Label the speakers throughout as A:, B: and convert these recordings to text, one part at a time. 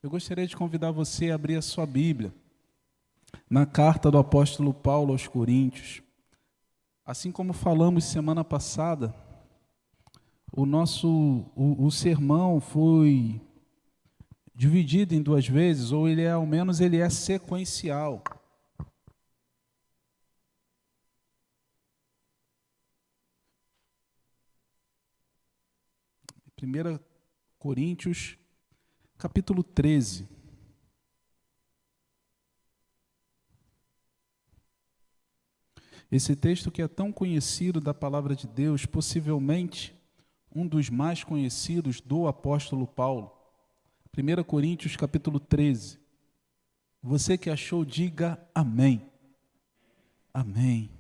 A: Eu gostaria de convidar você a abrir a sua Bíblia na carta do apóstolo Paulo aos Coríntios. Assim como falamos semana passada, o sermão foi dividido em duas vezes, ou ao menos ele é sequencial. Primeira Coríntios, capítulo 13. Esse texto que é tão conhecido da palavra de Deus, possivelmente um dos mais conhecidos do apóstolo Paulo. 1 Coríntios, capítulo 13. Você que achou, diga amém. Amém.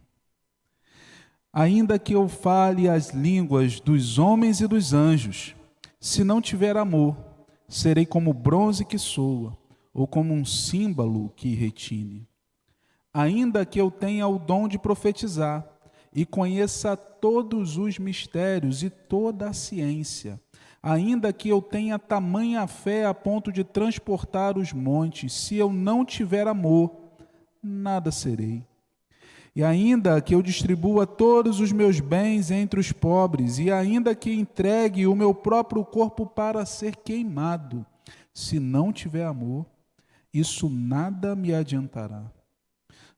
A: Ainda que eu fale as línguas dos homens e dos anjos, se não tiver amor, serei como bronze que soa, ou como um símbolo que retine. Ainda que eu tenha o dom de profetizar, e conheça todos os mistérios e toda a ciência, ainda que eu tenha tamanha fé a ponto de transportar os montes, se eu não tiver amor, nada serei. E ainda que eu distribua todos os meus bens entre os pobres, e ainda que entregue o meu próprio corpo para ser queimado, se não tiver amor, isso nada me adiantará.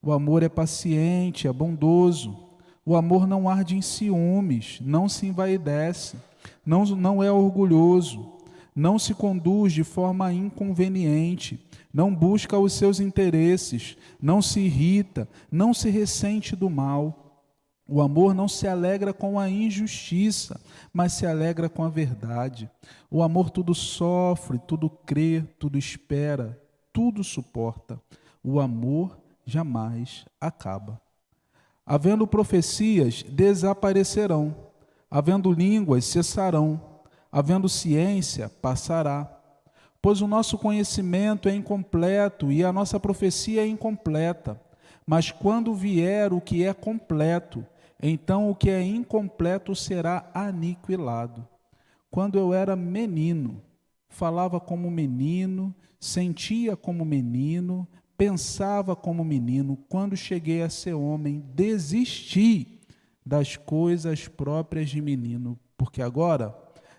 A: O amor é paciente, é bondoso. O amor não arde em ciúmes, não se envaidece, não é orgulhoso, não se conduz de forma inconveniente, não busca os seus interesses, não se irrita, não se ressente do mal. O amor não se alegra com a injustiça, mas se alegra com a verdade. O amor tudo sofre, tudo crê, tudo espera, tudo suporta. O amor jamais acaba. Havendo profecias, desaparecerão. Havendo línguas, cessarão. Havendo ciência, passará. Pois o nosso conhecimento é incompleto e a nossa profecia é incompleta. Mas quando vier o que é completo, então o que é incompleto será aniquilado. Quando eu era menino, falava como menino, sentia como menino, pensava como menino. Quando cheguei a ser homem, desisti das coisas próprias de menino, porque agora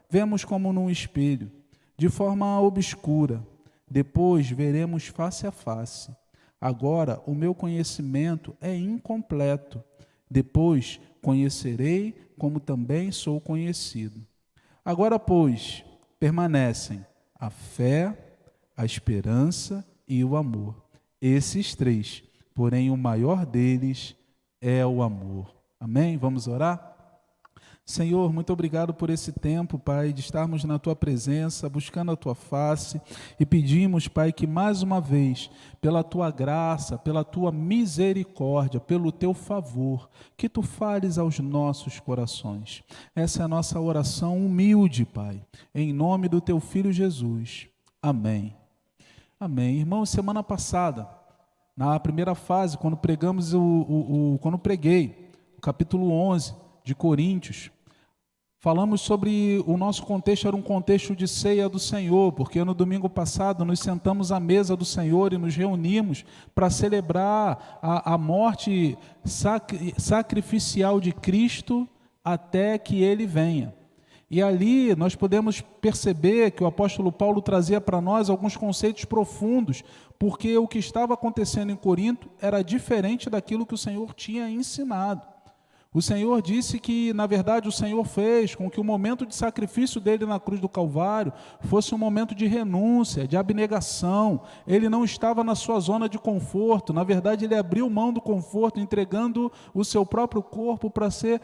A: vemos como num espelho, de forma obscura, depois veremos face a face. Agora o meu conhecimento é incompleto, depois conhecerei como também sou conhecido. Agora, pois, permanecem a fé, a esperança e o amor. Esses três, porém o maior deles é o amor. Amém? Vamos orar? Senhor, muito obrigado por esse tempo, Pai, de estarmos na Tua presença, buscando a Tua face, e pedimos, Pai, que mais uma vez, pela Tua graça, pela Tua misericórdia, pelo Teu favor, que Tu fales aos nossos corações. Essa é a nossa oração humilde, Pai, em nome do Teu Filho Jesus. Amém. Amém. Irmãos, semana passada, na primeira fase, quando preguei o capítulo 11 de Coríntios, falamos sobre o nosso contexto, era um contexto de ceia do Senhor, porque no domingo passado nos sentamos à mesa do Senhor e nos reunimos para celebrar a morte sacrificial de Cristo até que Ele venha. E ali nós podemos perceber que o apóstolo Paulo trazia para nós alguns conceitos profundos, porque o que estava acontecendo em Corinto era diferente daquilo que o Senhor tinha ensinado. O Senhor disse que, na verdade, o Senhor fez com que o momento de sacrifício dele na cruz do Calvário fosse um momento de renúncia, de abnegação. Ele não estava na sua zona de conforto, na verdade ele abriu mão do conforto, entregando o seu próprio corpo para ser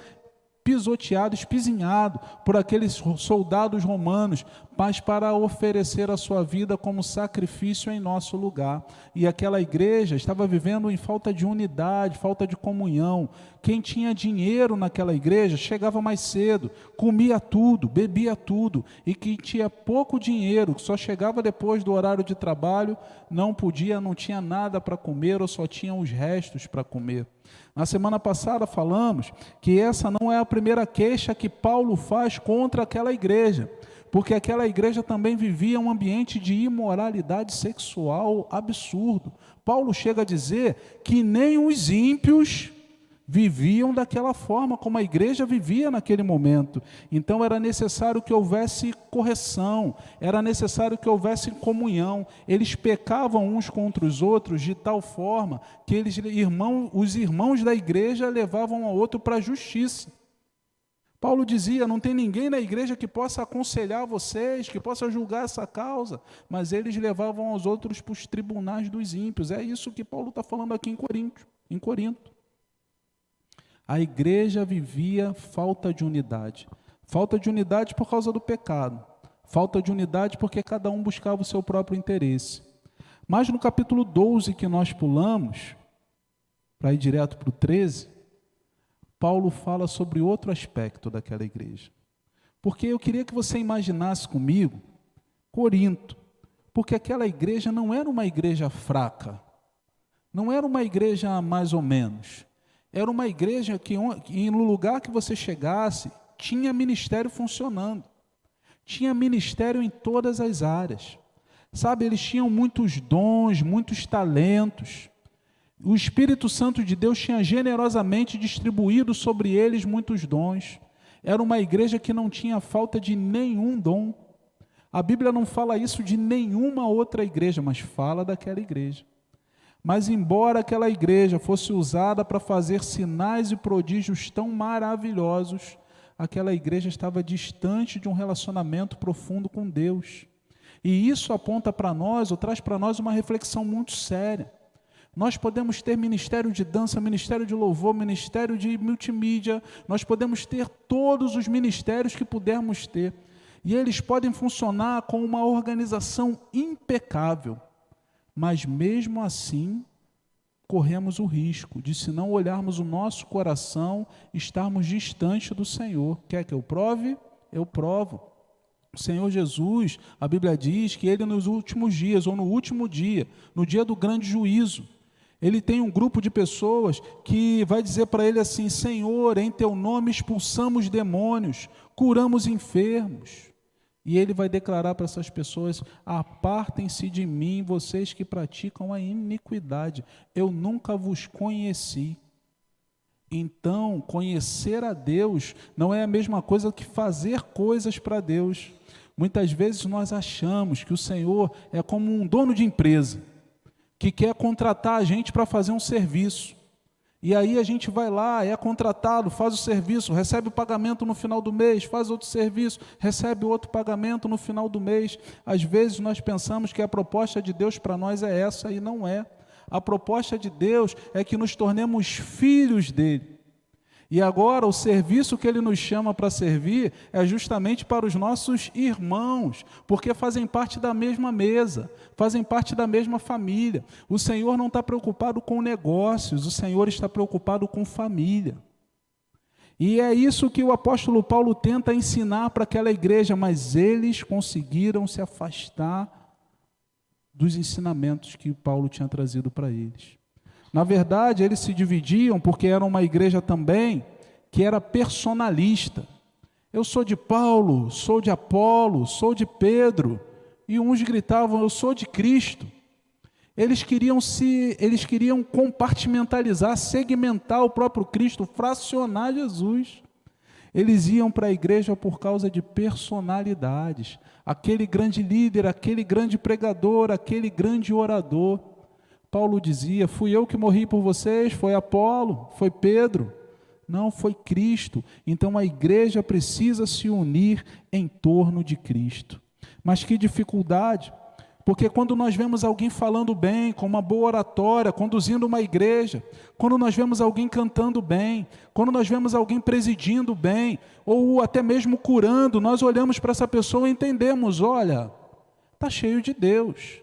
A: pisoteado, espizinhado por aqueles soldados romanos, mas para oferecer a sua vida como sacrifício em nosso lugar. E aquela igreja estava vivendo em falta de unidade, falta de comunhão. Quem tinha dinheiro naquela igreja chegava mais cedo, comia tudo, bebia tudo, e quem tinha pouco dinheiro, só chegava depois do horário de trabalho, não tinha nada para comer ou só tinha os restos para comer. Na semana passada falamos que essa não é a primeira queixa que Paulo faz contra aquela igreja. Porque aquela igreja também vivia um ambiente de imoralidade sexual absurdo. Paulo chega a dizer que nem os ímpios viviam daquela forma como a igreja vivia naquele momento. Então era necessário que houvesse correção, era necessário que houvesse comunhão. Eles pecavam uns contra os outros de tal forma que os irmãos da igreja levavam um ao outro para a justiça. Paulo dizia, não tem ninguém na igreja que possa aconselhar vocês, que possa julgar essa causa, mas eles levavam aos outros para os tribunais dos ímpios. É isso que Paulo está falando aqui em Corinto. A igreja vivia falta de unidade por causa do pecado, falta de unidade porque cada um buscava o seu próprio interesse. Mas no capítulo 12 que nós pulamos, para ir direto para o 13, Paulo fala sobre outro aspecto daquela igreja. Porque eu queria que você imaginasse comigo Corinto, porque aquela igreja não era uma igreja fraca, não era uma igreja mais ou menos. Era uma igreja que no lugar que você chegasse, tinha ministério funcionando. Tinha ministério em todas as áreas. Sabe, eles tinham muitos dons, muitos talentos. O Espírito Santo de Deus tinha generosamente distribuído sobre eles muitos dons. Era uma igreja que não tinha falta de nenhum dom. A Bíblia não fala isso de nenhuma outra igreja, mas fala daquela igreja. Mas embora aquela igreja fosse usada para fazer sinais e prodígios tão maravilhosos, aquela igreja estava distante de um relacionamento profundo com Deus. E isso aponta para nós, ou traz para nós uma reflexão muito séria. Nós podemos ter ministério de dança, ministério de louvor, ministério de multimídia, nós podemos ter todos os ministérios que pudermos ter. E eles podem funcionar com uma organização impecável. Mas mesmo assim, corremos o risco de, se não olharmos o nosso coração, estarmos distante do Senhor. Quer que eu prove? Eu provo. O Senhor Jesus, a Bíblia diz que Ele nos últimos dias, ou no último dia, no dia do grande juízo, Ele tem um grupo de pessoas que vai dizer para Ele assim: Senhor, em Teu nome expulsamos demônios, curamos enfermos. E Ele vai declarar para essas pessoas: apartem-se de mim, vocês que praticam a iniquidade, eu nunca vos conheci. Então, conhecer a Deus não é a mesma coisa que fazer coisas para Deus. Muitas vezes nós achamos que o Senhor é como um dono de empresa, que quer contratar a gente para fazer um serviço. E aí a gente vai lá, é contratado, faz o serviço, recebe o pagamento no final do mês, faz outro serviço, recebe outro pagamento no final do mês. Às vezes nós pensamos que a proposta de Deus para nós é essa, e não é. A proposta de Deus é que nos tornemos filhos dele. E agora o serviço que Ele nos chama para servir é justamente para os nossos irmãos, porque fazem parte da mesma mesa, fazem parte da mesma família. O Senhor não está preocupado com negócios, o Senhor está preocupado com família. E é isso que o apóstolo Paulo tenta ensinar para aquela igreja, mas eles conseguiram se afastar dos ensinamentos que Paulo tinha trazido para eles. Na verdade, eles se dividiam porque era uma igreja também que era personalista. Eu sou de Paulo, sou de Apolo, sou de Pedro. E uns gritavam: eu sou de Cristo. Eles queriam compartimentalizar, segmentar o próprio Cristo, fracionar Jesus. Eles iam para a igreja por causa de personalidades. Aquele grande líder, aquele grande pregador, aquele grande orador. Paulo dizia: fui eu que morri por vocês, foi Apolo, foi Pedro. Não, foi Cristo. Então a igreja precisa se unir em torno de Cristo. Mas que dificuldade, porque quando nós vemos alguém falando bem, com uma boa oratória, conduzindo uma igreja, quando nós vemos alguém cantando bem, quando nós vemos alguém presidindo bem, ou até mesmo curando, nós olhamos para essa pessoa e entendemos: olha, está cheio de Deus.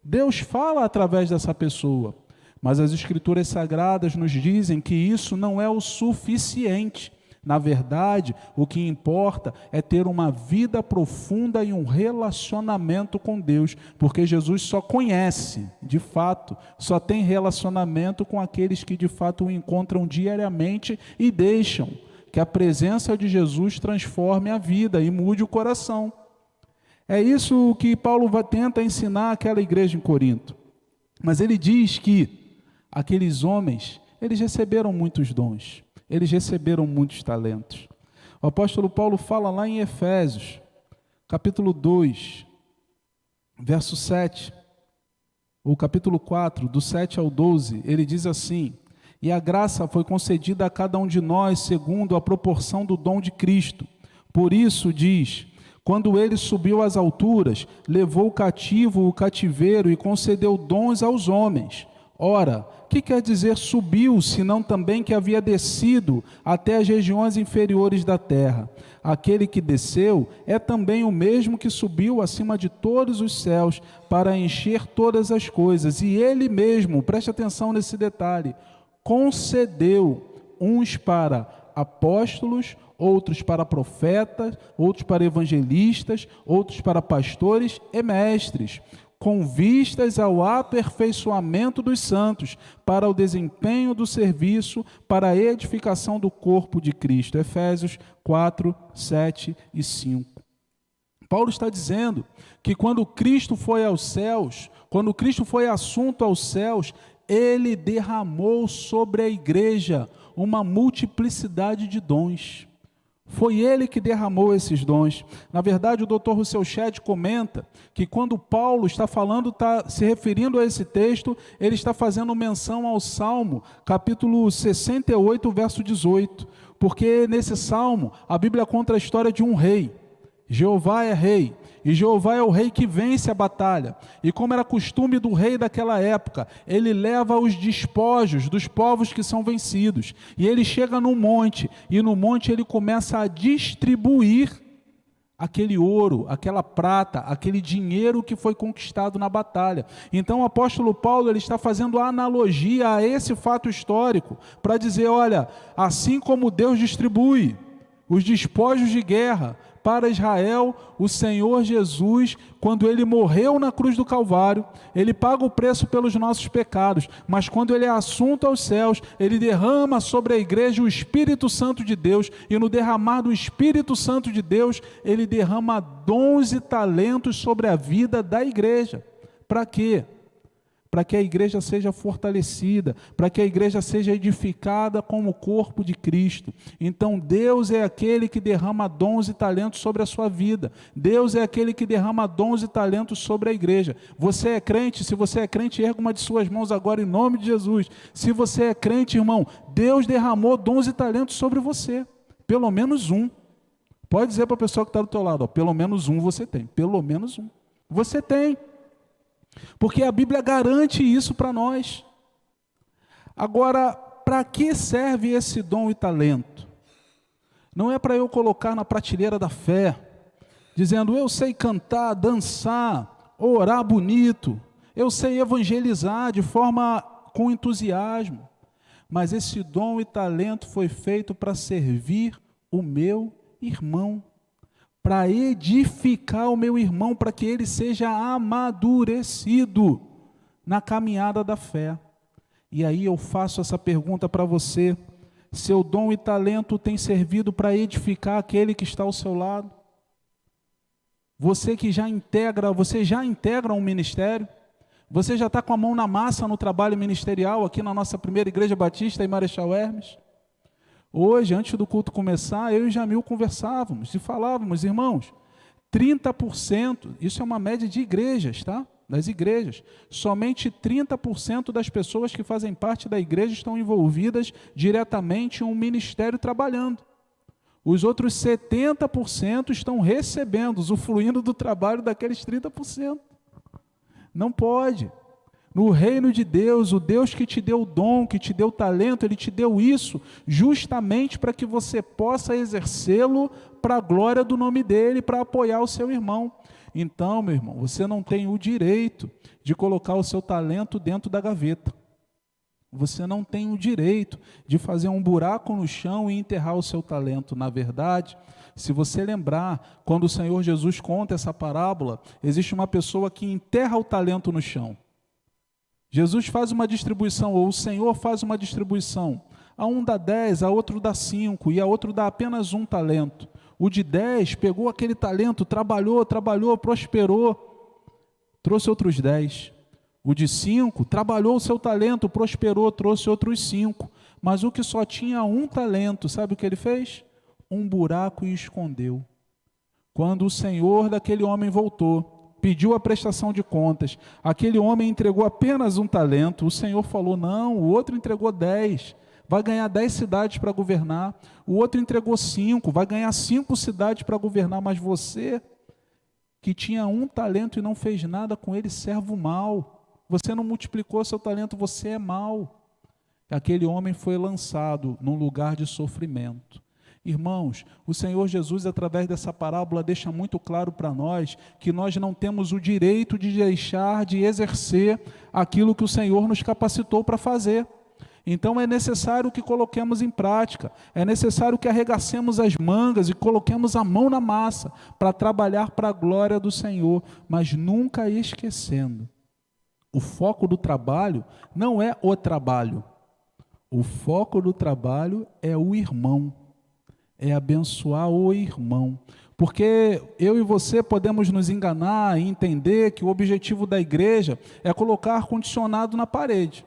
A: Deus fala através dessa pessoa, mas as Escrituras Sagradas nos dizem que isso não é o suficiente. Na verdade, o que importa é ter uma vida profunda e um relacionamento com Deus, porque Jesus só conhece, de fato, só tem relacionamento com aqueles que de fato o encontram diariamente e deixam que a presença de Jesus transforme a vida e mude o coração. É isso que Paulo tenta ensinar àquela igreja em Corinto. Mas ele diz que aqueles homens, eles receberam muitos dons, eles receberam muitos talentos. O apóstolo Paulo fala lá em Efésios, capítulo 2, verso 7, ou capítulo 4, do 7 ao 12, ele diz assim: e a graça foi concedida a cada um de nós segundo a proporção do dom de Cristo. Por isso diz: quando ele subiu às alturas, levou cativo o cativeiro e concedeu dons aos homens. Ora, que quer dizer subiu, senão também que havia descido até as regiões inferiores da terra? Aquele que desceu é também o mesmo que subiu acima de todos os céus para encher todas as coisas. E ele mesmo, preste atenção nesse detalhe, concedeu uns para apóstolos, outros para profetas, outros para evangelistas, outros para pastores e mestres, com vistas ao aperfeiçoamento dos santos, para o desempenho do serviço, para a edificação do corpo de Cristo. Efésios 4, 7 e 5. Paulo está dizendo que quando Cristo foi aos céus, quando Cristo foi assunto aos céus, ele derramou sobre a igreja uma multiplicidade de dons. Foi ele que derramou esses dons. Na verdade, o Dr. Russell Shedd comenta que quando Paulo está falando, está se referindo a esse texto, ele está fazendo menção ao Salmo, capítulo 68, verso 18. Porque nesse Salmo, a Bíblia conta a história de um rei. Jeová é rei. E Jeová é o rei que vence a batalha. E como era costume do rei daquela época, ele leva os despojos dos povos que são vencidos. E ele chega no monte, e no monte ele começa a distribuir aquele ouro, aquela prata, aquele dinheiro que foi conquistado na batalha. Então o apóstolo Paulo ele está fazendo analogia a esse fato histórico, para dizer, olha, assim como Deus distribui os despojos de guerra para Israel, o Senhor Jesus, quando ele morreu na cruz do Calvário, ele paga o preço pelos nossos pecados, mas quando ele é assunto aos céus, ele derrama sobre a igreja o Espírito Santo de Deus, e no derramar do Espírito Santo de Deus, ele derrama dons e talentos sobre a vida da igreja. Para quê? Para que a igreja seja fortalecida, para que a igreja seja edificada como o corpo de Cristo. Então Deus é aquele que derrama dons e talentos sobre a sua vida. Deus é aquele que derrama dons e talentos sobre a igreja. Você é crente? Se você é crente, erga uma de suas mãos agora em nome de Jesus. Se você é crente, irmão, Deus derramou dons e talentos sobre você. Pelo menos um. Pode dizer para a pessoa que está do teu lado, ó, pelo menos um você tem. Pelo menos um. Você tem. Porque a Bíblia garante isso para nós. Agora, para que serve esse dom e talento? Não é para eu colocar na prateleira da fé, dizendo, eu sei cantar, dançar, orar bonito, eu sei evangelizar de forma com entusiasmo, mas esse dom e talento foi feito para servir o meu irmão, para edificar o meu irmão, para que ele seja amadurecido na caminhada da fé. E aí eu faço essa pergunta para você: seu dom e talento tem servido para edificar aquele que está ao seu lado? Você já integra um ministério? Você já está com a mão na massa no trabalho ministerial aqui na nossa primeira igreja batista em Marechal Hermes? Hoje, antes do culto começar, eu e Jamil conversávamos e falávamos, irmãos, 30%, isso é uma média de igrejas, tá? Das igrejas. Somente 30% das pessoas que fazem parte da igreja estão envolvidas diretamente em um ministério trabalhando. Os outros 70% estão recebendo, usufruindo do trabalho daqueles 30%. Não pode. No reino de Deus, o Deus que te deu o dom, que te deu o talento, Ele te deu isso justamente para que você possa exercê-lo para a glória do nome dEle, para apoiar o seu irmão. Então, meu irmão, você não tem o direito de colocar o seu talento dentro da gaveta. Você não tem o direito de fazer um buraco no chão e enterrar o seu talento. Na verdade, se você lembrar, quando o Senhor Jesus conta essa parábola, existe uma pessoa que enterra o talento no chão. Jesus faz uma distribuição, ou o Senhor faz uma distribuição. A um dá 10, a outro dá 5, e a outro dá apenas um talento. O de 10 pegou aquele talento, trabalhou, prosperou, trouxe outros 10. O de 5 trabalhou o seu talento, prosperou, trouxe outros 5. Mas o que só tinha um talento, sabe o que ele fez? Um buraco e escondeu. Quando o senhor daquele homem voltou, pediu a prestação de contas, aquele homem entregou apenas um talento, o senhor falou, não, o outro entregou 10, vai ganhar 10 cidades para governar, o outro entregou 5, vai ganhar 5 cidades para governar, mas você, que tinha um talento e não fez nada com ele, servo mau, você não multiplicou seu talento, você é mau. Aquele homem foi lançado num lugar de sofrimento. Irmãos, o Senhor Jesus, através dessa parábola, deixa muito claro para nós que nós não temos o direito de deixar de exercer aquilo que o Senhor nos capacitou para fazer. Então é necessário que coloquemos em prática, é necessário que arregacemos as mangas e coloquemos a mão na massa para trabalhar para a glória do Senhor, mas nunca esquecendo. O foco do trabalho não é o trabalho, o foco do trabalho é o irmão. É abençoar o irmão, porque eu e você podemos nos enganar e entender que o objetivo da igreja é colocar ar-condicionado na parede.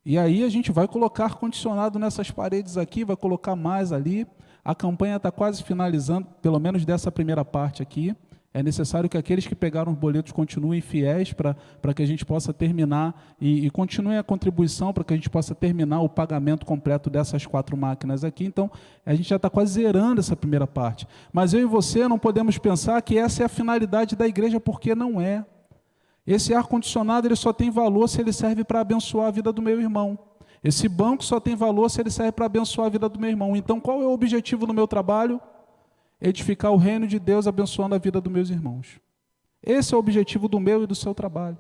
A: E aí a gente vai colocar ar-condicionado nessas paredes aqui, vai colocar mais ali. A campanha está quase finalizando, pelo menos dessa primeira parte aqui. É necessário que aqueles que pegaram os boletos continuem fiéis para que a gente possa terminar e continue a contribuição para que a gente possa terminar o pagamento completo dessas 4 máquinas aqui. Então, a gente já está quase zerando essa primeira parte. Mas eu e você não podemos pensar que essa é a finalidade da igreja, porque não é. Esse ar-condicionado ele só tem valor se ele serve para abençoar a vida do meu irmão. Esse banco só tem valor se ele serve para abençoar a vida do meu irmão. Então, qual é o objetivo no meu trabalho? Edificar o reino de Deus, abençoando a vida dos meus irmãos. Esse é o objetivo do meu e do seu trabalho.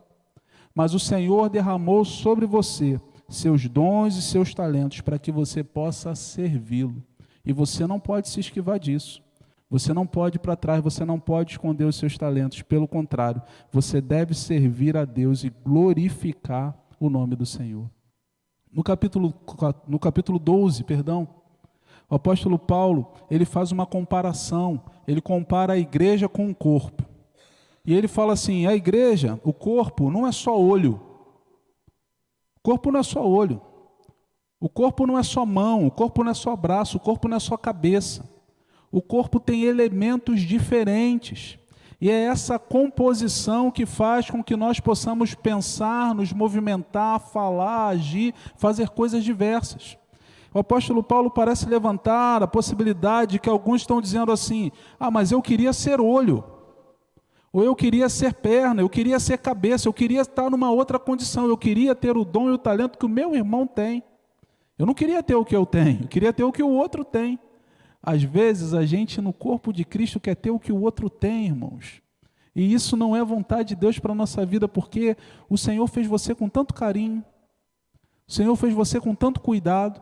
A: Mas o Senhor derramou sobre você seus dons e seus talentos para que você possa servi-lo. E você não pode se esquivar disso. Você não pode ir para trás, você não pode esconder os seus talentos. Pelo contrário, você deve servir a Deus e glorificar o nome do Senhor. No capítulo 12, o apóstolo Paulo, ele faz uma comparação, ele compara a igreja com o corpo. E ele fala assim, a igreja, o corpo não é só olho. O corpo não é só olho. O corpo não é só mão, o corpo não é só braço, o corpo não é só cabeça. O corpo tem elementos diferentes. E é essa composição que faz com que nós possamos pensar, nos movimentar, falar, agir, fazer coisas diversas. O apóstolo Paulo parece levantar a possibilidade de que alguns estão dizendo assim, mas eu queria ser olho, ou eu queria ser perna, eu queria ser cabeça, eu queria estar numa outra condição, eu queria ter o dom e o talento que o meu irmão tem. Eu não queria ter o que eu tenho, eu queria ter o que o outro tem. Às vezes a gente no corpo de Cristo quer ter o que o outro tem, irmãos. E isso não é vontade de Deus para a nossa vida, porque o Senhor fez você com tanto carinho, o Senhor fez você com tanto cuidado,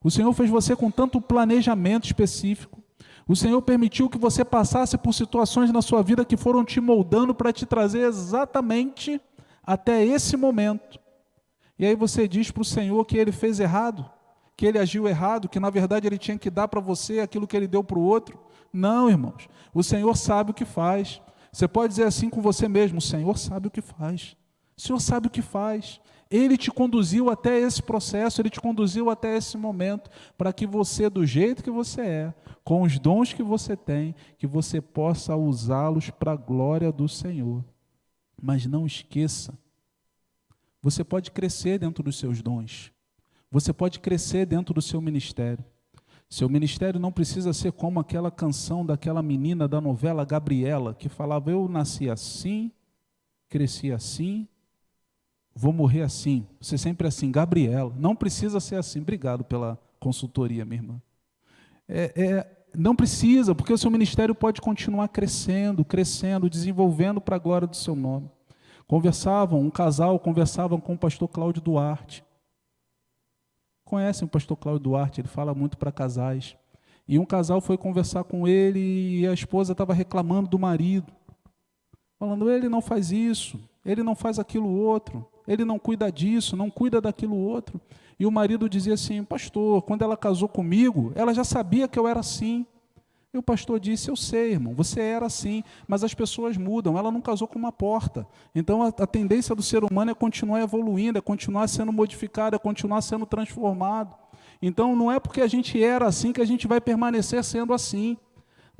A: o Senhor fez você com tanto planejamento específico. O Senhor permitiu que você passasse por situações na sua vida que foram te moldando para te trazer exatamente até esse momento. E aí você diz para o Senhor que Ele fez errado, que Ele agiu errado, que na verdade Ele tinha que dar para você aquilo que Ele deu para o outro. Não, irmãos, o Senhor sabe o que faz. Você pode dizer assim com você mesmo, o Senhor sabe o que faz. O Senhor sabe o que faz. Ele te conduziu até esse processo, Ele te conduziu até esse momento, para que você, do jeito que você é, com os dons que você tem, que você possa usá-los para a glória do Senhor. Mas não esqueça, você pode crescer dentro dos seus dons, você pode crescer dentro do seu ministério. Seu ministério não precisa ser como aquela canção daquela menina da novela Gabriela, que falava, eu nasci assim, cresci assim, vou morrer assim, ser sempre assim, Gabriela. Não precisa ser assim. Obrigado pela consultoria, minha irmã. Não precisa, porque o seu ministério pode continuar crescendo, desenvolvendo para a glória do seu nome. Um casal conversava com o pastor Cláudio Duarte. Conhecem o pastor Cláudio Duarte, ele fala muito para casais. E um casal foi conversar com ele e a esposa estava reclamando do marido. Falando, ele não faz isso, ele não faz aquilo outro. ele não cuida disso, não cuida daquilo outro. E o marido dizia assim: pastor, quando ela casou comigo, ela já sabia que eu era assim. E o pastor disse: eu sei, irmão, você era assim, mas as pessoas mudam, ela não casou com uma porta. Então a tendência do ser humano é continuar evoluindo, é continuar sendo modificado, é continuar sendo transformado. Então não é porque a gente era assim que a gente vai permanecer sendo assim.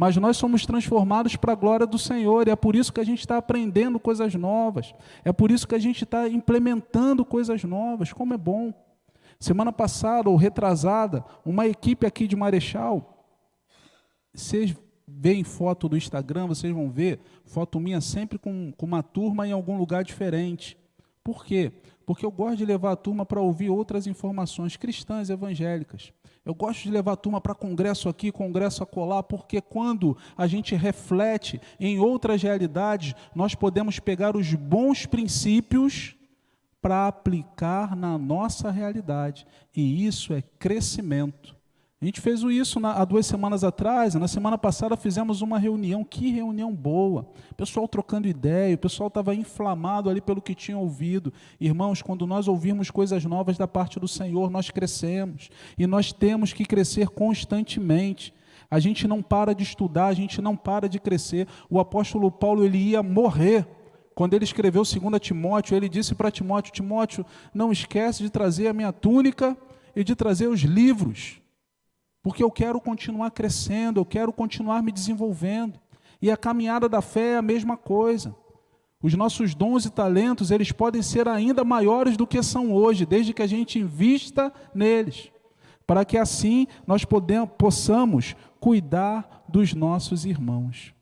A: Mas nós somos transformados para a glória do Senhor, e é por isso que a gente está aprendendo coisas novas, é por isso que a gente está implementando coisas novas, como é bom. Semana passada, ou retrasada, uma equipe aqui de Marechal, vocês veem foto do Instagram, vocês vão ver foto minha sempre com uma turma em algum lugar diferente. Por quê? Porque eu gosto de levar a turma para ouvir outras informações cristãs, evangélicas. Eu gosto de levar a turma para congresso aqui, congresso acolá, porque quando a gente reflete em outras realidades, nós podemos pegar os bons princípios para aplicar na nossa realidade. E isso é crescimento. A gente fez isso há 2 semanas atrás, na semana passada fizemos uma reunião, que reunião boa, o pessoal trocando ideia, o pessoal estava inflamado ali pelo que tinha ouvido. Irmãos, quando nós ouvimos coisas novas da parte do Senhor, nós crescemos, e nós temos que crescer constantemente. A gente não para de estudar, a gente não para de crescer. O apóstolo Paulo, ele ia morrer. Quando ele escreveu 2 Timóteo, ele disse para Timóteo: Timóteo, não esquece de trazer a minha túnica e de trazer os livros, porque eu quero continuar crescendo, eu quero continuar me desenvolvendo. E a caminhada da fé é a mesma coisa. Os nossos dons e talentos, eles podem ser ainda maiores do que são hoje, desde que a gente invista neles, para que assim nós possamos cuidar dos nossos irmãos.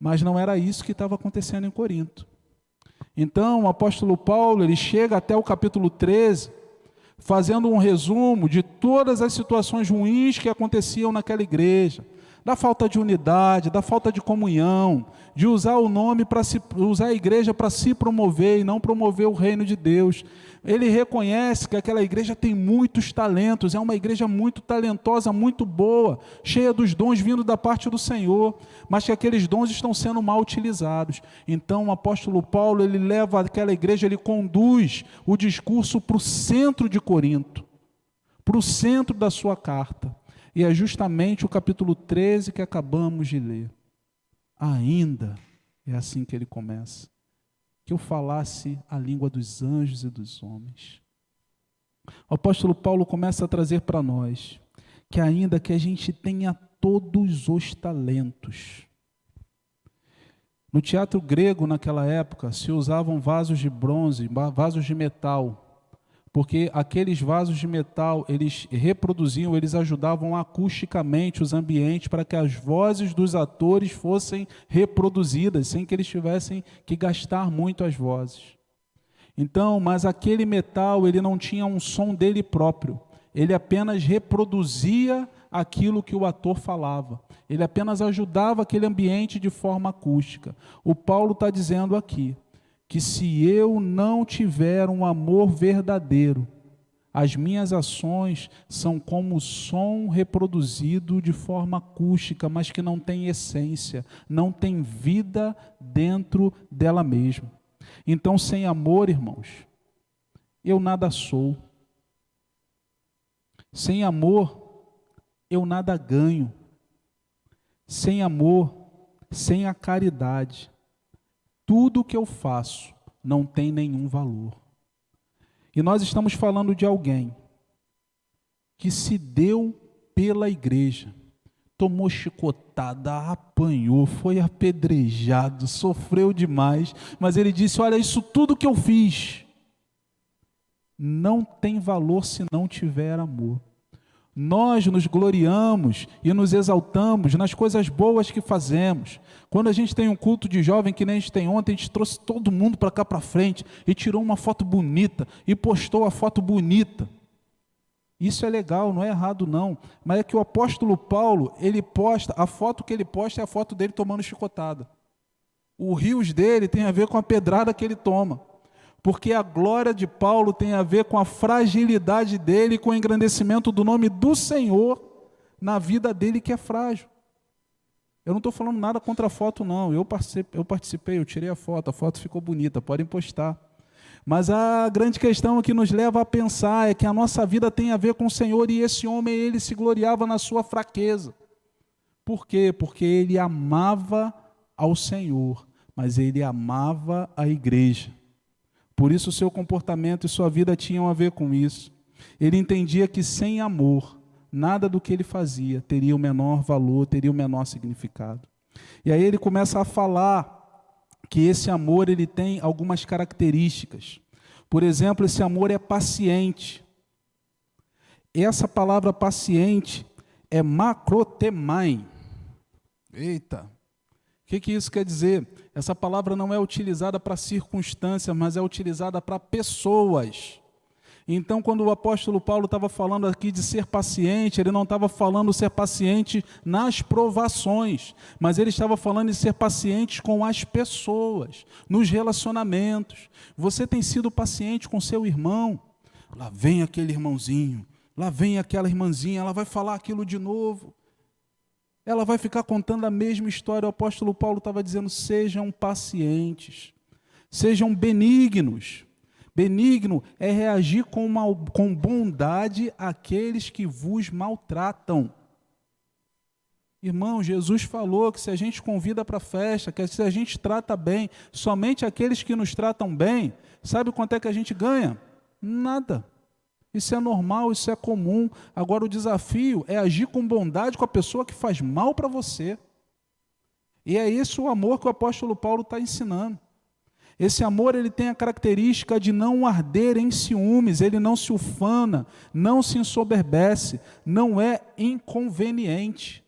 A: Mas não era isso que estava acontecendo em Corinto. Então, o apóstolo Paulo, ele chega até o capítulo 13, fazendo um resumo de todas as situações ruins que aconteciam naquela igreja, da falta de unidade, da falta de comunhão, de usar o nome usar a igreja para se promover e não promover o reino de Deus. Ele reconhece que aquela igreja tem muitos talentos, é uma igreja muito talentosa, muito boa, cheia dos dons vindo da parte do Senhor, mas que aqueles dons estão sendo mal utilizados. Então o apóstolo Paulo, ele leva aquela igreja, ele conduz o discurso para o centro de Corinto, para o centro da sua carta. E é justamente o capítulo 13 que acabamos de ler. Ainda é assim que ele começa: que eu falasse a língua dos anjos e dos homens. O apóstolo Paulo começa a trazer para nós que ainda que a gente tenha todos os talentos. No teatro grego, naquela época, se usavam vasos de bronze, vasos de metal, porque aqueles vasos de metal, eles reproduziam, eles ajudavam acusticamente os ambientes para que as vozes dos atores fossem reproduzidas, sem que eles tivessem que gastar muito as vozes. Então, mas aquele metal, ele não tinha um som dele próprio, ele apenas reproduzia aquilo que o ator falava, ele apenas ajudava aquele ambiente de forma acústica. O Paulo está dizendo aqui que se eu não tiver um amor verdadeiro, as minhas ações são como som reproduzido de forma acústica, mas que não tem essência, não tem vida dentro dela mesma. Então, sem amor, irmãos, eu nada sou. Sem amor, eu nada ganho. Sem amor, sem a caridade, tudo o que eu faço não tem nenhum valor. E nós estamos falando de alguém que se deu pela igreja, tomou chicotada, apanhou, foi apedrejado, sofreu demais, mas ele disse: olha, isso tudo que eu fiz não tem valor se não tiver amor. Nós nos gloriamos e nos exaltamos nas coisas boas que fazemos. Quando a gente tem um culto de jovem, que nem a gente tem ontem, a gente trouxe todo mundo para cá para frente e tirou uma foto bonita e postou a foto bonita. Isso é legal, não é errado não, mas é que o apóstolo Paulo, ele posta, a foto que ele posta é a foto dele tomando chicotada. O rios dele tem a ver com a pedrada que ele toma. Porque a glória de Paulo tem a ver com a fragilidade dele, com o engrandecimento do nome do Senhor na vida dele, que é frágil. Eu não estou falando nada contra a foto não, eu participei, eu tirei a foto ficou bonita, podem postar. Mas a grande questão que nos leva a pensar é que a nossa vida tem a ver com o Senhor, e esse homem, ele se gloriava na sua fraqueza. Por quê? Porque ele amava ao Senhor, mas ele amava a igreja. Por isso o seu comportamento e sua vida tinham a ver com isso. Ele entendia que sem amor, nada do que ele fazia teria o menor valor, teria o menor significado. E aí ele começa a falar que esse amor ele tem algumas características. Por exemplo, esse amor é paciente. Essa palavra paciente é macrotemai. Eita! O que isso quer dizer? Essa palavra não é utilizada para circunstâncias, mas é utilizada para pessoas. Então, quando o apóstolo Paulo estava falando aqui de ser paciente, ele não estava falando ser paciente nas provações, mas ele estava falando de ser paciente com as pessoas, nos relacionamentos. Você tem sido paciente com seu irmão? Lá vem aquele irmãozinho, lá vem aquela irmãzinha, ela vai falar aquilo de novo. Ela vai ficar contando a mesma história. O apóstolo Paulo estava dizendo: sejam pacientes, sejam benignos. Benigno é reagir com bondade àqueles que vos maltratam. Irmão, Jesus falou que se a gente convida para a festa, que se a gente trata bem, somente aqueles que nos tratam bem, sabe quanto é que a gente ganha? Nada. Isso é normal, isso é comum. Agora o desafio é agir com bondade com a pessoa que faz mal para você. E é esse o amor que o apóstolo Paulo está ensinando. Esse amor ele tem a característica de não arder em ciúmes, ele não se ufana, não se ensoberbece, não é inconveniente.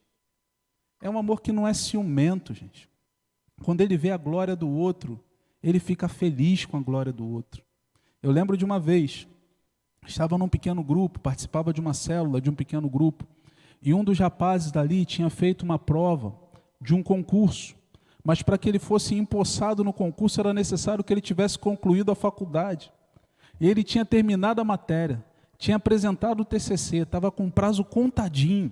A: É um amor que não é ciumento, gente. Quando ele vê a glória do outro, ele fica feliz com a glória do outro. Eu lembro de uma vez, estava num pequeno grupo, participava de uma célula de um pequeno grupo, e um dos rapazes dali tinha feito uma prova de um concurso, mas para que ele fosse empossado no concurso era necessário que ele tivesse concluído a faculdade. E ele tinha terminado a matéria, tinha apresentado o TCC, estava com prazo contadinho.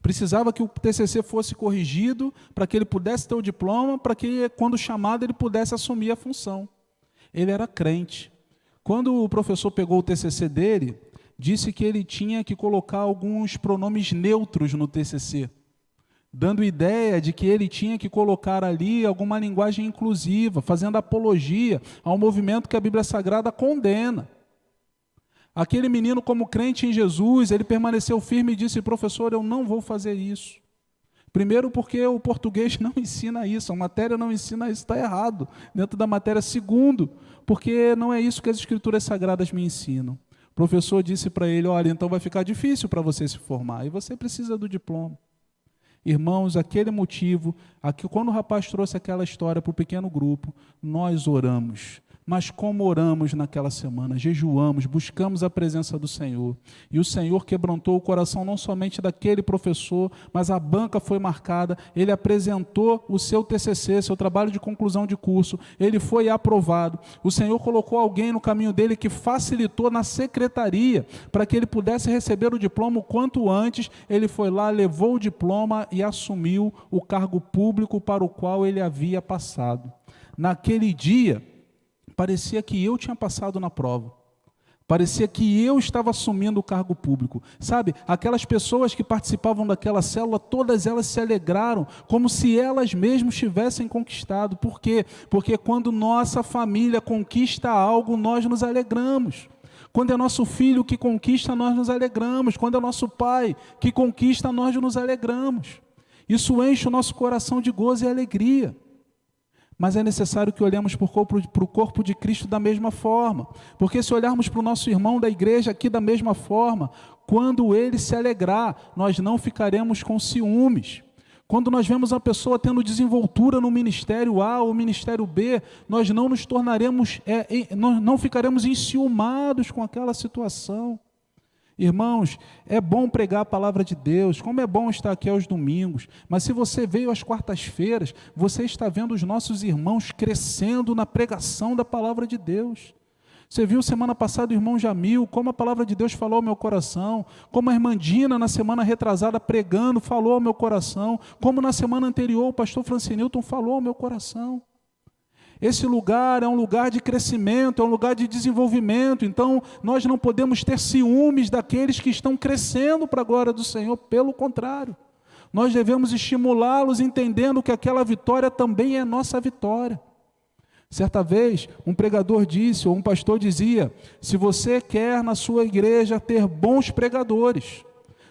A: Precisava que o TCC fosse corrigido para que ele pudesse ter o diploma, para que quando chamado ele pudesse assumir a função. Ele era crente. Quando o professor pegou o TCC dele, disse que ele tinha que colocar alguns pronomes neutros no TCC, dando ideia de que ele tinha que colocar ali alguma linguagem inclusiva, fazendo apologia ao movimento que a Bíblia Sagrada condena. Aquele menino, como crente em Jesus, ele permaneceu firme e disse: professor, eu não vou fazer isso. Primeiro porque o português não ensina isso, a matéria não ensina isso, está errado dentro da matéria. Segundo, porque não é isso que as Escrituras Sagradas me ensinam. O professor disse para ele: olha, então vai ficar difícil para você se formar, e você precisa do diploma. Irmãos, aquele motivo, quando o rapaz trouxe aquela história para o pequeno grupo, nós oramos. Mas como oramos naquela semana, jejuamos, buscamos a presença do Senhor. E o Senhor quebrantou o coração não somente daquele professor, mas a banca foi marcada, ele apresentou o seu TCC, seu trabalho de conclusão de curso, ele foi aprovado. O Senhor colocou alguém no caminho dele que facilitou na secretaria, para que ele pudesse receber o diploma o quanto antes. Ele foi lá, levou o diploma e assumiu o cargo público para o qual ele havia passado. Naquele dia, parecia que eu tinha passado na prova. Parecia que eu estava assumindo o cargo público. Sabe, aquelas pessoas que participavam daquela célula, todas elas se alegraram, como se elas mesmas tivessem conquistado. Por quê? Porque quando nossa família conquista algo, nós nos alegramos. Quando é nosso filho que conquista, nós nos alegramos. Quando é nosso pai que conquista, nós nos alegramos. Isso enche o nosso coração de gozo e alegria. Mas é necessário que olhemos para o corpo de Cristo da mesma forma. Porque se olharmos para o nosso irmão da igreja aqui da mesma forma, quando ele se alegrar, nós não ficaremos com ciúmes. Quando nós vemos uma pessoa tendo desenvoltura no ministério A ou ministério B, nós não nos tornaremos, não ficaremos enciumados com aquela situação. Irmãos, é bom pregar a palavra de Deus, como é bom estar aqui aos domingos, mas se você veio às quartas-feiras, você está vendo os nossos irmãos crescendo na pregação da palavra de Deus. Você viu semana passada o irmão Jamil, como a palavra de Deus falou ao meu coração, como a irmã Dina na semana retrasada pregando falou ao meu coração, como na semana anterior o pastor Francinilton falou ao meu coração. Esse lugar é um lugar de crescimento, é um lugar de desenvolvimento. Então, nós não podemos ter ciúmes daqueles que estão crescendo para a glória do Senhor. Pelo contrário, nós devemos estimulá-los entendendo que aquela vitória também é nossa vitória. Certa vez, um pregador disse, ou um pastor dizia, se você quer na sua igreja ter bons pregadores,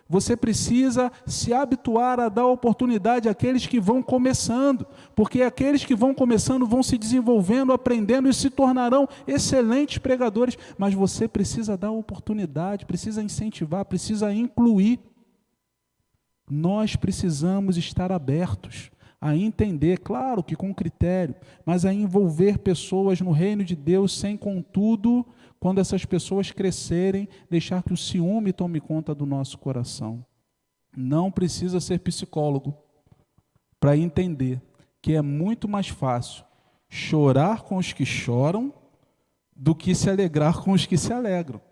A: você precisa se habituar a dar oportunidade àqueles que vão começando, porque aqueles que vão começando vão se desenvolvendo, aprendendo e se tornarão excelentes pregadores, mas você precisa dar oportunidade, precisa incentivar, precisa incluir. Nós precisamos estar abertos a entender, claro que com critério, mas a envolver pessoas no reino de Deus sem, contudo, quando essas pessoas crescerem, deixar que o ciúme tome conta do nosso coração. Não precisa ser psicólogo para entender que é muito mais fácil chorar com os que choram do que se alegrar com os que se alegram.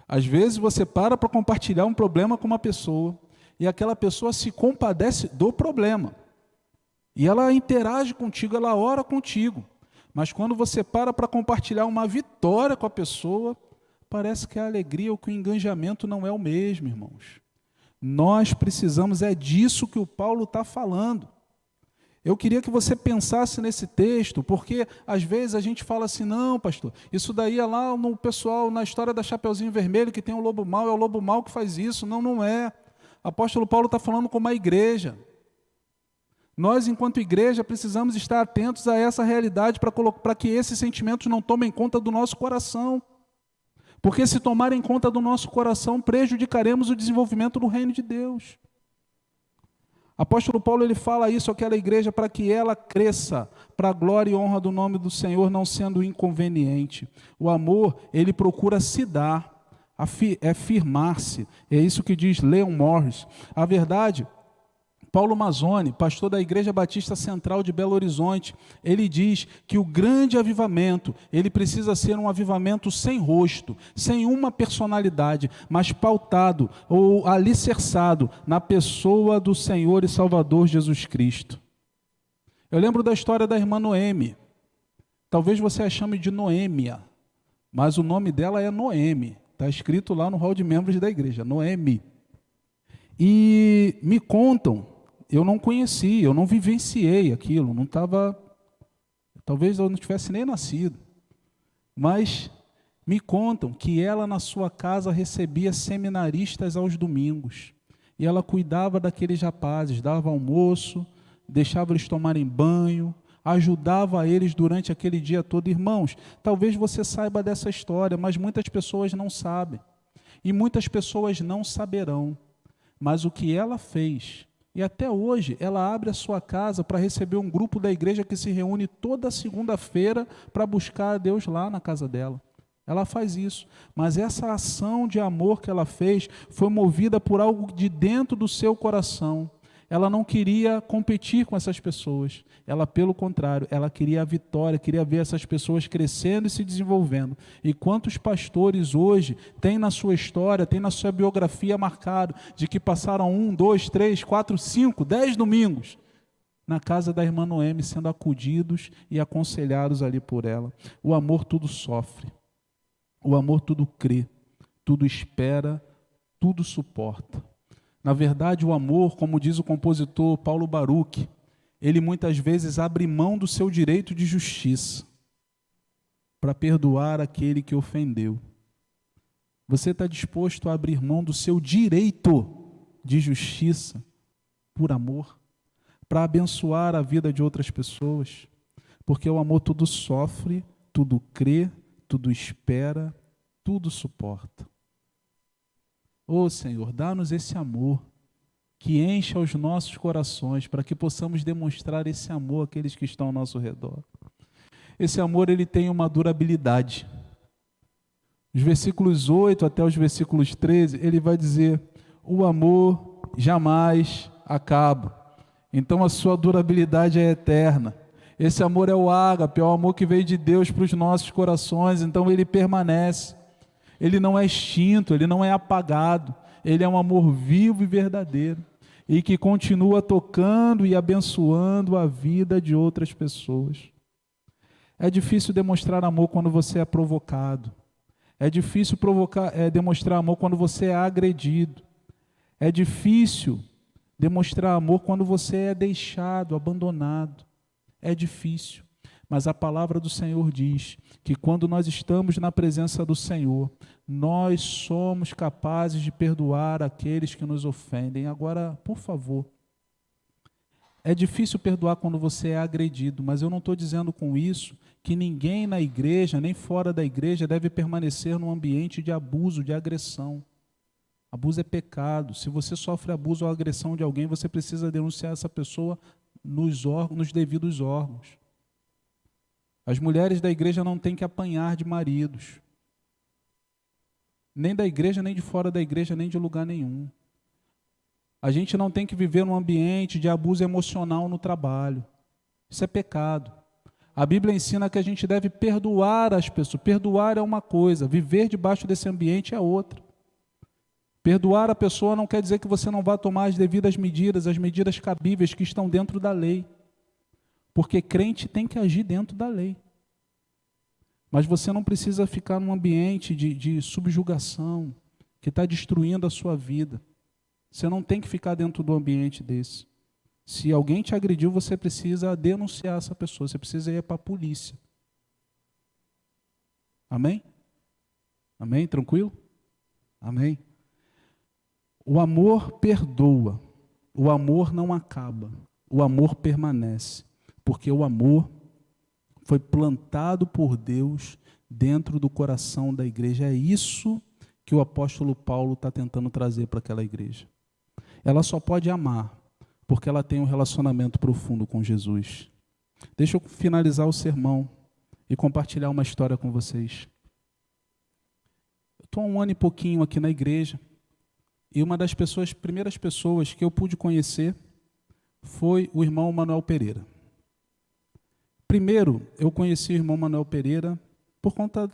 A: Às vezes você para compartilhar um problema com uma pessoa e aquela pessoa se compadece do problema. E ela interage contigo, ela ora contigo. Mas quando você para compartilhar uma vitória com a pessoa, parece que a alegria ou que o engajamento não é o mesmo, irmãos. Nós precisamos, é disso que o Paulo está falando. Eu queria que você pensasse nesse texto, porque às vezes a gente fala assim, não, pastor, isso daí é lá no pessoal, na história da Chapeuzinho Vermelho, que tem o lobo mau, é o lobo mau que faz isso. Não, não é. O apóstolo Paulo está falando com uma igreja. Nós, enquanto igreja, precisamos estar atentos a essa realidade para que esses sentimentos não tomem conta do nosso coração. Porque se tomarem conta do nosso coração, prejudicaremos o desenvolvimento do reino de Deus. Apóstolo Paulo ele fala isso àquela igreja para que ela cresça para a glória e honra do nome do Senhor, não sendo inconveniente. O amor, ele procura se dar, é firmar-se. É isso que diz Leon Morris. A verdade, Paulo Mazzoni, pastor da Igreja Batista Central de Belo Horizonte, ele diz que o grande avivamento, ele precisa ser um avivamento sem rosto, sem uma personalidade, mas pautado ou alicerçado na pessoa do Senhor e Salvador Jesus Cristo. Eu lembro da história da irmã Noemi. Talvez você a chame de Noêmia, mas o nome dela é Noemi. Está escrito lá no hall de membros da igreja, Noemi. E me contam, eu não conheci, eu não vivenciei aquilo, não estava, talvez eu não tivesse nem nascido, mas me contam que ela na sua casa recebia seminaristas aos domingos, e ela cuidava daqueles rapazes, dava almoço, deixava eles tomarem banho, ajudava eles durante aquele dia todo. Irmãos, talvez você saiba dessa história, mas muitas pessoas não sabem, e muitas pessoas não saberão, mas o que ela fez. E até hoje, ela abre a sua casa para receber um grupo da igreja que se reúne toda segunda-feira para buscar a Deus lá na casa dela. Ela faz isso. Mas essa ação de amor que ela fez foi movida por algo de dentro do seu coração. Ela não queria competir com essas pessoas. Ela, pelo contrário, ela queria a vitória, queria ver essas pessoas crescendo e se desenvolvendo. E quantos pastores hoje têm na sua história, têm na sua biografia marcado de que passaram 1, 2, 3, 4, 5, 10 domingos na casa da irmã Noemi, sendo acudidos e aconselhados ali por ela. O amor tudo sofre. O amor tudo crê, tudo espera, tudo suporta. Na verdade, o amor, como diz o compositor Paulo Baruch, ele muitas vezes abre mão do seu direito de justiça para perdoar aquele que ofendeu. Você está disposto a abrir mão do seu direito de justiça por amor, para abençoar a vida de outras pessoas? Porque o amor tudo sofre, tudo crê, tudo espera, tudo suporta. Ô Senhor, dá-nos esse amor que encha os nossos corações, para que possamos demonstrar esse amor àqueles que estão ao nosso redor. Esse amor, ele tem uma durabilidade. Os versículos 8 até os versículos 13, ele vai dizer, o amor jamais acaba. Então a sua durabilidade é eterna. Esse amor é o ágape, é o amor que veio de Deus para os nossos corações, então ele permanece. Ele não é extinto, ele não é apagado, ele é um amor vivo e verdadeiro, e que continua tocando e abençoando a vida de outras pessoas. É difícil demonstrar amor quando você é provocado. É difícil demonstrar amor quando você é agredido. É difícil demonstrar amor quando você é deixado, abandonado. É difícil. Mas a palavra do Senhor diz que quando nós estamos na presença do Senhor, nós somos capazes de perdoar aqueles que nos ofendem. Agora, por favor, é difícil perdoar quando você é agredido, mas eu não estou dizendo com isso que ninguém na igreja, nem fora da igreja, deve permanecer num ambiente de abuso, de agressão. Abuso é pecado. Se você sofre abuso ou agressão de alguém, você precisa denunciar essa pessoa nos devidos órgãos. As mulheres da igreja não têm que apanhar de maridos. Nem da igreja, nem de fora da igreja, nem de lugar nenhum. A gente não tem que viver num ambiente de abuso emocional no trabalho. Isso é pecado. A Bíblia ensina que a gente deve perdoar as pessoas. Perdoar é uma coisa, viver debaixo desse ambiente é outra. Perdoar a pessoa não quer dizer que você não vá tomar as devidas medidas, as medidas cabíveis que estão dentro da lei. Porque crente tem que agir dentro da lei. Mas você não precisa ficar num ambiente de subjugação que está destruindo a sua vida. Você não tem que ficar dentro do ambiente desse. Se alguém te agrediu, você precisa denunciar essa pessoa, você precisa ir para a polícia. Amém? Amém? Tranquilo? Amém? O amor perdoa, o amor não acaba, o amor permanece, porque o amor foi plantado por Deus dentro do coração da igreja. É isso que o apóstolo Paulo está tentando trazer para aquela igreja. Ela só pode amar porque ela tem um relacionamento profundo com Jesus. Deixa eu finalizar o sermão e compartilhar uma história com vocês. Eu estou há 1 ano e pouquinho aqui na igreja e uma das primeiras pessoas que eu pude conhecer foi o irmão Manuel Pereira. Primeiro, eu conheci o irmão Manuel Pereira por conta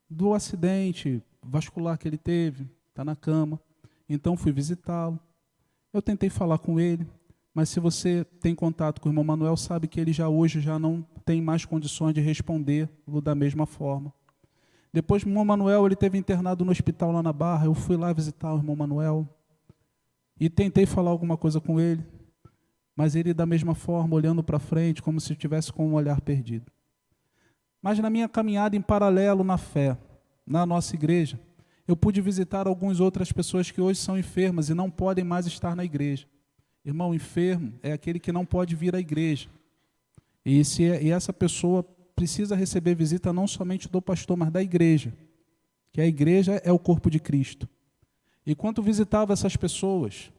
A: do acidente vascular que ele teve, está na cama. Então fui visitá-lo. Eu tentei falar com ele, mas se você tem contato com o irmão Manuel, sabe que ele hoje já não tem mais condições de responder da mesma forma. Depois o irmão Manuel, ele teve internado no hospital lá na Barra, eu fui lá visitar o irmão Manuel e tentei falar alguma coisa com ele, mas ele da mesma forma, olhando para frente, como se estivesse com um olhar perdido. Mas na minha caminhada em paralelo na fé, na nossa igreja, eu pude visitar algumas outras pessoas que hoje são enfermas e não podem mais estar na igreja. Irmão, enfermo é aquele que não pode vir à igreja. E essa pessoa precisa receber visita não somente do pastor, mas da igreja. Que a igreja é o corpo de Cristo. E quando visitava essas pessoas,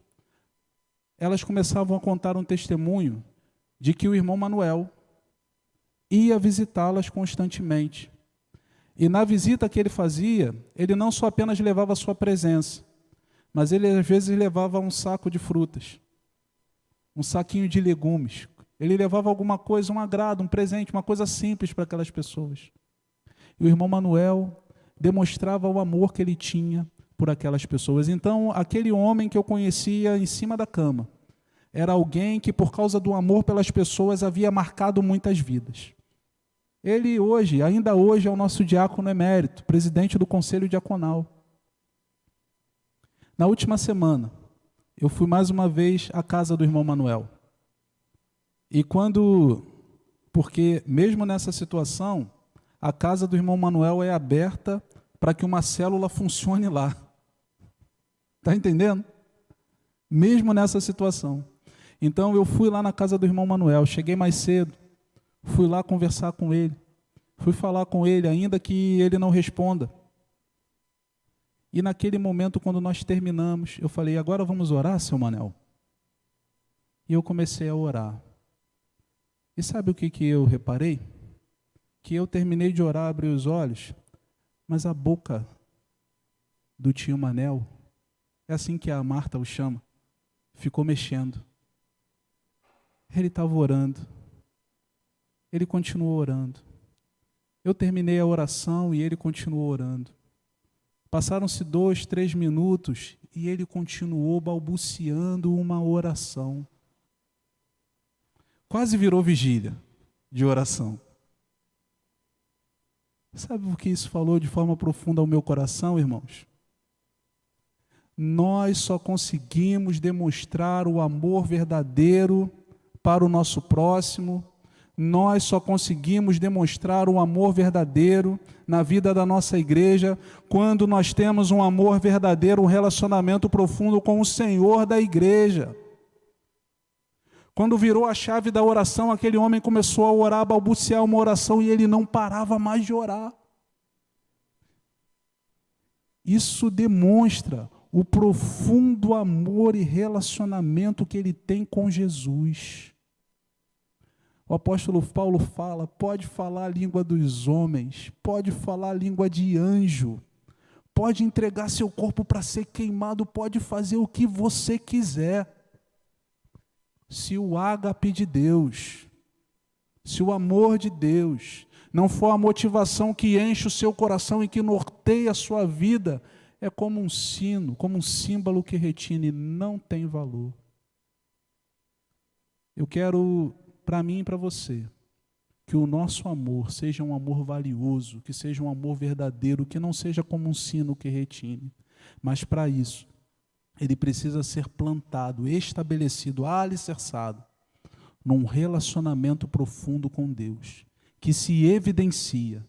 A: elas começavam a contar um testemunho de que o irmão Manuel ia visitá-las constantemente. E na visita que ele fazia, ele não só apenas levava a sua presença, mas ele às vezes levava um saco de frutas, um saquinho de legumes. Ele levava alguma coisa, um agrado, um presente, uma coisa simples para aquelas pessoas. E o irmão Manuel demonstrava o amor que ele tinha por aquelas pessoas. Então, aquele homem que eu conhecia em cima da cama, era alguém que, por causa do amor pelas pessoas, havia marcado muitas vidas. Ele ainda hoje, é o nosso diácono emérito, presidente do Conselho Diaconal. Na última semana, eu fui mais uma vez à casa do irmão Manuel. E porque mesmo nessa situação, a casa do irmão Manuel é aberta para que uma célula funcione lá. Está entendendo? Mesmo nessa situação. Então eu fui lá na casa do irmão Manuel, cheguei mais cedo, fui lá conversar com ele, fui falar com ele, ainda que ele não responda. E naquele momento, quando nós terminamos, eu falei, agora vamos orar, seu Manel? E eu comecei a orar. E sabe o que eu reparei? Que eu terminei de orar, abri os olhos, mas a boca do tio Manel, é assim que a Marta o chama, ficou mexendo. Ele estava orando. Ele continuou orando. Eu terminei a oração e ele continuou orando. Passaram-se 2, 3 minutos e ele continuou balbuciando uma oração. Quase virou vigília de oração. Sabe o que isso falou de forma profunda ao meu coração, irmãos? Nós só conseguimos demonstrar o amor verdadeiro para o nosso próximo, nós só conseguimos demonstrar o amor verdadeiro na vida da nossa igreja quando nós temos um amor verdadeiro, um relacionamento profundo com o Senhor da igreja. Quando virou a chave da oração, aquele homem começou a orar, balbuciar uma oração e ele não parava mais de orar. Isso demonstra o profundo amor e relacionamento que ele tem com Jesus. O apóstolo Paulo fala, pode falar a língua dos homens, pode falar a língua de anjo, pode entregar seu corpo para ser queimado, pode fazer o que você quiser. Se o ágape de Deus, se o amor de Deus não for a motivação que enche o seu coração e que norteia a sua vida, é como um sino, como um símbolo que retine, não tem valor. Eu quero, para mim e para você, que o nosso amor seja um amor valioso, que seja um amor verdadeiro, que não seja como um sino que retine. Mas para isso, ele precisa ser plantado, estabelecido, alicerçado, num relacionamento profundo com Deus, que se evidencia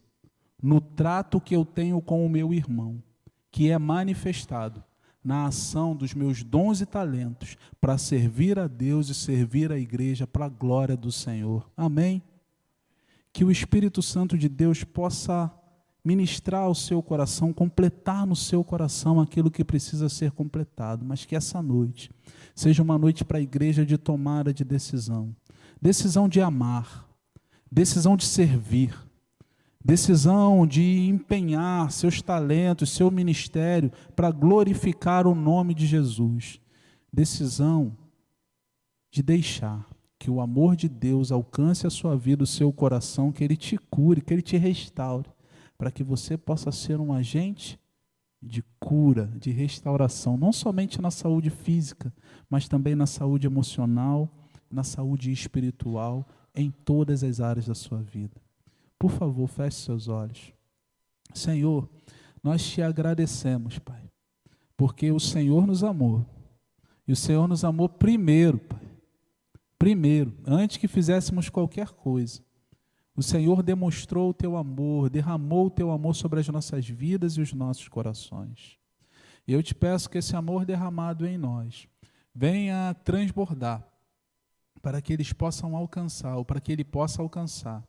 A: no trato que eu tenho com o meu irmão, que é manifestado na ação dos meus dons e talentos para servir a Deus e servir a igreja para a glória do Senhor. Amém? Que o Espírito Santo de Deus possa ministrar ao seu coração, completar no seu coração aquilo que precisa ser completado, mas que essa noite seja uma noite para a igreja de tomada de decisão, decisão de amar, decisão de servir, decisão de empenhar seus talentos, seu ministério para glorificar o nome de Jesus, decisão de deixar que o amor de Deus alcance a sua vida, o seu coração, que Ele te cure, que Ele te restaure, para que você possa ser um agente de cura, de restauração, não somente na saúde física, mas também na saúde emocional, na saúde espiritual, em todas as áreas da sua vida. Por favor, feche seus olhos. Senhor, nós te agradecemos, Pai, porque o Senhor nos amou, e o Senhor nos amou primeiro, Pai. Primeiro, antes que fizéssemos qualquer coisa, o Senhor demonstrou o teu amor, derramou o teu amor sobre as nossas vidas e os nossos corações. E eu te peço que esse amor derramado em nós venha transbordar, para que eles possam alcançar, ou para que ele possa alcançar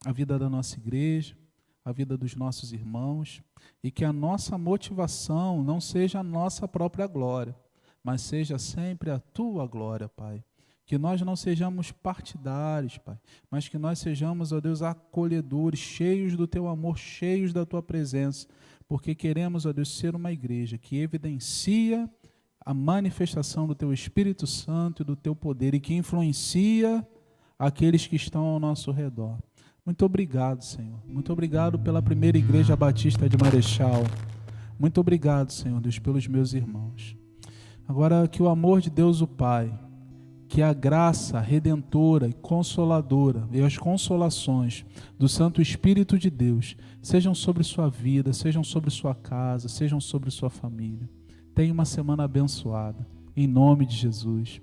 A: a vida da nossa igreja, a vida dos nossos irmãos, e que a nossa motivação não seja a nossa própria glória, mas seja sempre a tua glória, Pai. Que nós não sejamos partidários, Pai, mas que nós sejamos, ó Deus, acolhedores, cheios do teu amor, cheios da tua presença, porque queremos, ó Deus, ser uma igreja que evidencia a manifestação do teu Espírito Santo e do teu poder e que influencia aqueles que estão ao nosso redor. Muito obrigado, Senhor. Muito obrigado pela primeira igreja batista de Marechal. Muito obrigado, Senhor Deus, pelos meus irmãos. Agora, que o amor de Deus, o Pai, que a graça redentora e consoladora e as consolações do Santo Espírito de Deus sejam sobre sua vida, sejam sobre sua casa, sejam sobre sua família. Tenha uma semana abençoada, em nome de Jesus.